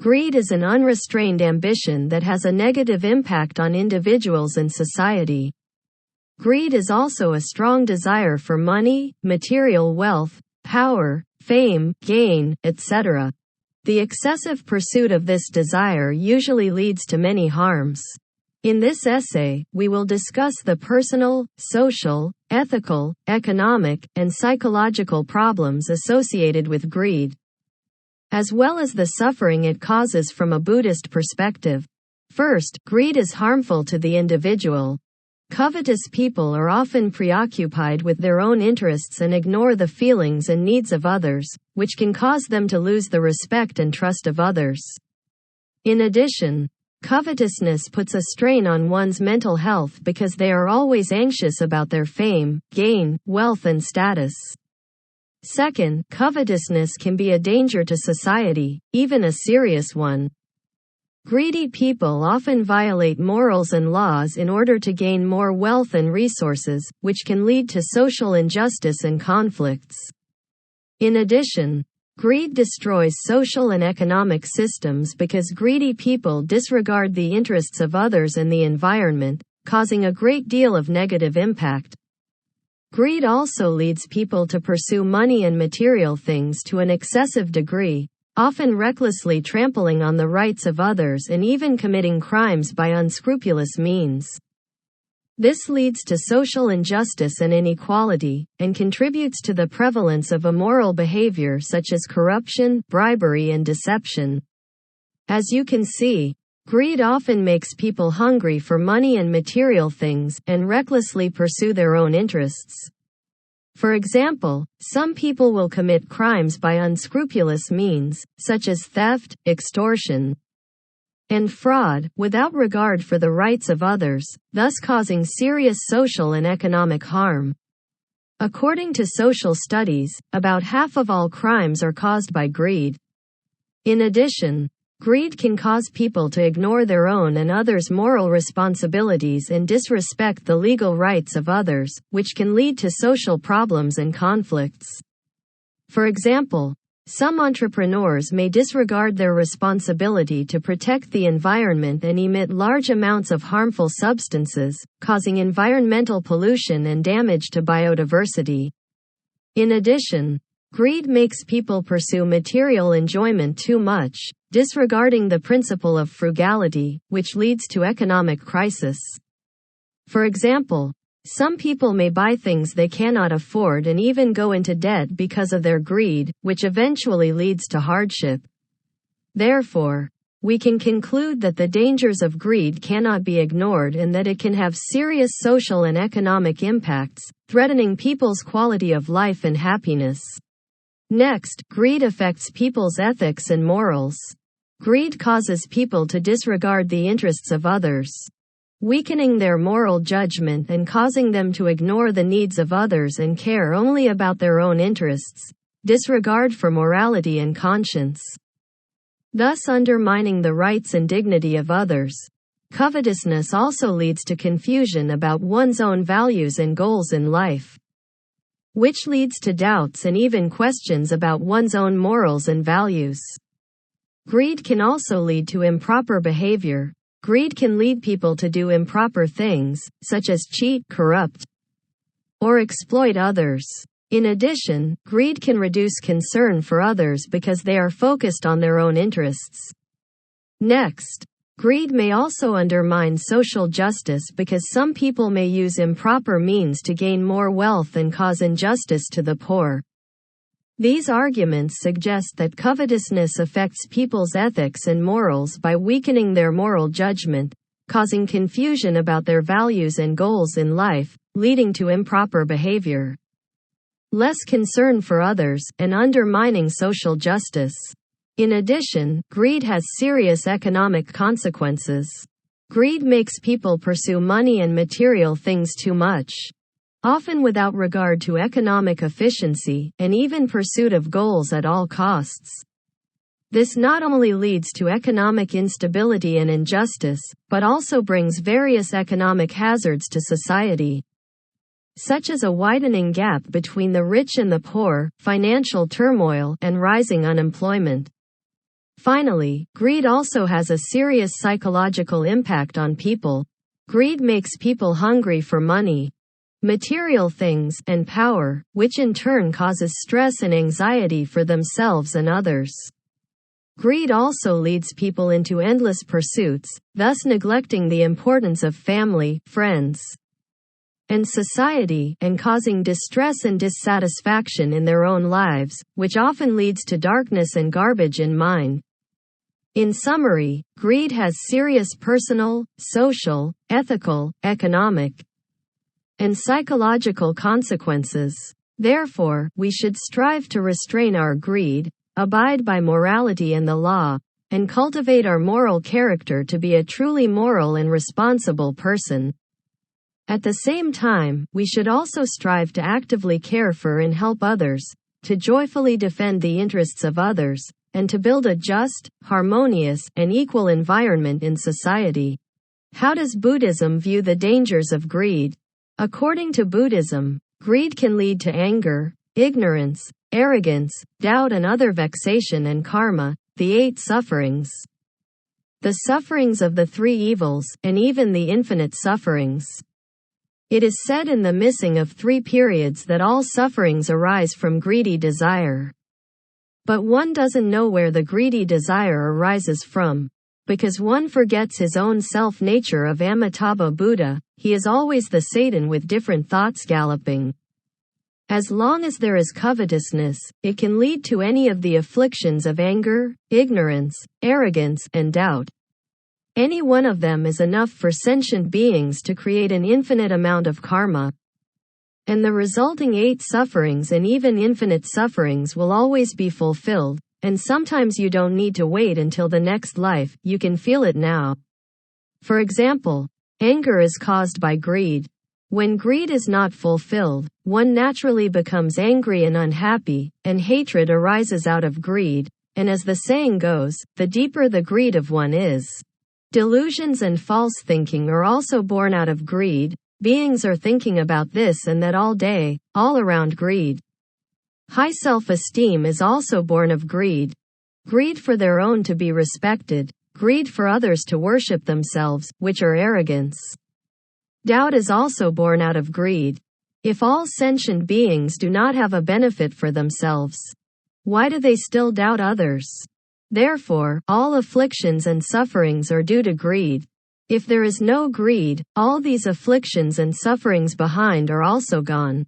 Greed is an unrestrained ambition that has a negative impact on individuals and society. Greed is also a strong desire for money, material wealth, power, fame, gain, etc. The excessive pursuit of this desire usually leads to many harms. In this essay, we will discuss the personal, social, ethical, economic, and psychological problems associated with greed, as well as the suffering it causes from a Buddhist perspective. First, greed is harmful to the individual. Covetous people are often preoccupied with their own interests and ignore the feelings and needs of others, which can cause them to lose the respect and trust of others. In addition, covetousness puts a strain on one's mental health because they are always anxious about their fame, gain, wealth, and status. Second, covetousness can be a danger to society, even a serious one. Greedy people often violate morals and laws in order to gain more wealth and resources, which can lead to social injustice and conflicts. In addition, greed destroys social and economic systems because greedy people disregard the interests of others and the environment, causing a great deal of negative impact. Greed also leads people to pursue money and material things to an excessive degree, often recklessly trampling on the rights of others and even committing crimes by unscrupulous means. This leads to social injustice and inequality, and contributes to the prevalence of immoral behavior such as corruption, bribery, and deception. As you can see, greed often makes people hungry for money and material things, and recklessly pursue their own interests. For example, some people will commit crimes by unscrupulous means, such as theft, extortion, and fraud, without regard for the rights of others, thus causing serious social and economic harm. According to social studies, about half of all crimes are caused by greed. In addition, greed can cause people to ignore their own and others' moral responsibilities and disrespect the legal rights of others, which can lead to social problems and conflicts. For example, some entrepreneurs may disregard their responsibility to protect the environment and emit large amounts of harmful substances, causing environmental pollution and damage to biodiversity. In addition, greed makes people pursue material enjoyment too much, disregarding the principle of frugality, which leads to economic crisis. For example, some people may buy things they cannot afford and even go into debt because of their greed, which eventually leads to hardship. Therefore, we can conclude that the dangers of greed cannot be ignored and that it can have serious social and economic impacts, threatening people's quality of life and happiness. Next, greed affects people's ethics and morals. Greed causes people to disregard the interests of others, weakening their moral judgment and causing them to ignore the needs of others and care only about their own interests, disregard for morality and conscience, thus undermining the rights and dignity of others. Covetousness also leads to confusion about one's own values and goals in life, which leads to doubts and even questions about one's own morals and values. Greed can also lead to improper behavior. Greed can lead people to do improper things, such as cheat, corrupt, or exploit others. In addition, greed can reduce concern for others because they are focused on their own interests. Next, greed may also undermine social justice because some people may use improper means to gain more wealth and cause injustice to the poor. These arguments suggest that covetousness affects people's ethics and morals by weakening their moral judgment, causing confusion about their values and goals in life, leading to improper behavior, less concern for others, and undermining social justice. In addition, greed has serious economic consequences. Greed makes people pursue money and material things too much, often without regard to economic efficiency, and even pursuit of goals at all costs. This not only leads to economic instability and injustice, but also brings various economic hazards to society, such as a widening gap between the rich and the poor, financial turmoil, and rising unemployment. Finally, greed also has a serious psychological impact on people. Greed makes people hungry for money, material things, and power, which in turn causes stress and anxiety for themselves and others. Greed also leads people into endless pursuits, thus neglecting the importance of family, friends, and society, and causing distress and dissatisfaction in their own lives, which often leads to darkness and garbage in mind. In summary, greed has serious personal, social, ethical, economic, and psychological consequences. Therefore, we should strive to restrain our greed, abide by morality and the law, and cultivate our moral character to be a truly moral and responsible person. At the same time, we should also strive to actively care for and help others, to joyfully defend the interests of others, and to build a just, harmonious, and equal environment in society. How does Buddhism view the dangers of greed? According to Buddhism, greed can lead to anger, ignorance, arrogance, doubt, and other vexation and karma, the 8 sufferings. The sufferings of the 3 evils, and even the infinite sufferings. It is said in the Missing of 3 Periods that all sufferings arise from greedy desire. But one doesn't know where the greedy desire arises from. Because one forgets his own self-nature of Amitabha Buddha, he is always the Satan with different thoughts galloping. As long as there is covetousness, it can lead to any of the afflictions of anger, ignorance, arrogance, and doubt. Any one of them is enough for sentient beings to create an infinite amount of karma. And the resulting 8 sufferings and even infinite sufferings will always be fulfilled, and sometimes you don't need to wait until the next life, you can feel it now. For example, anger is caused by greed. When greed is not fulfilled, one naturally becomes angry and unhappy, and hatred arises out of greed, and as the saying goes, the deeper the greed of one is. Delusions and false thinking are also born out of greed. Beings are thinking about this and that all day, all around greed. High self-esteem is also born of greed. Greed for their own to be respected, greed for others to worship themselves, which are arrogance. Doubt is also born out of greed. If all sentient beings do not have a benefit for themselves, why do they still doubt others? Therefore, all afflictions and sufferings are due to greed. If there is no greed, all these afflictions and sufferings behind are also gone.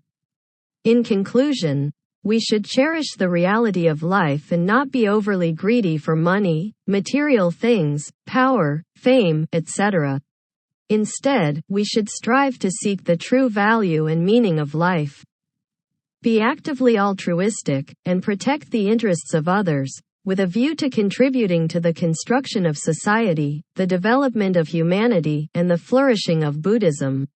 In conclusion, we should cherish the reality of life and not be overly greedy for money, material things, power, fame, etc. Instead, we should strive to seek the true value and meaning of life. Be actively altruistic, and protect the interests of others, with a view to contributing to the construction of society, the development of humanity, and the flourishing of Buddhism.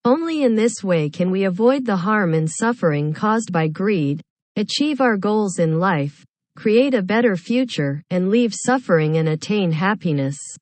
Only in this way can we avoid the harm and suffering caused by greed, achieve our goals in life, create a better future, and leave suffering and attain happiness.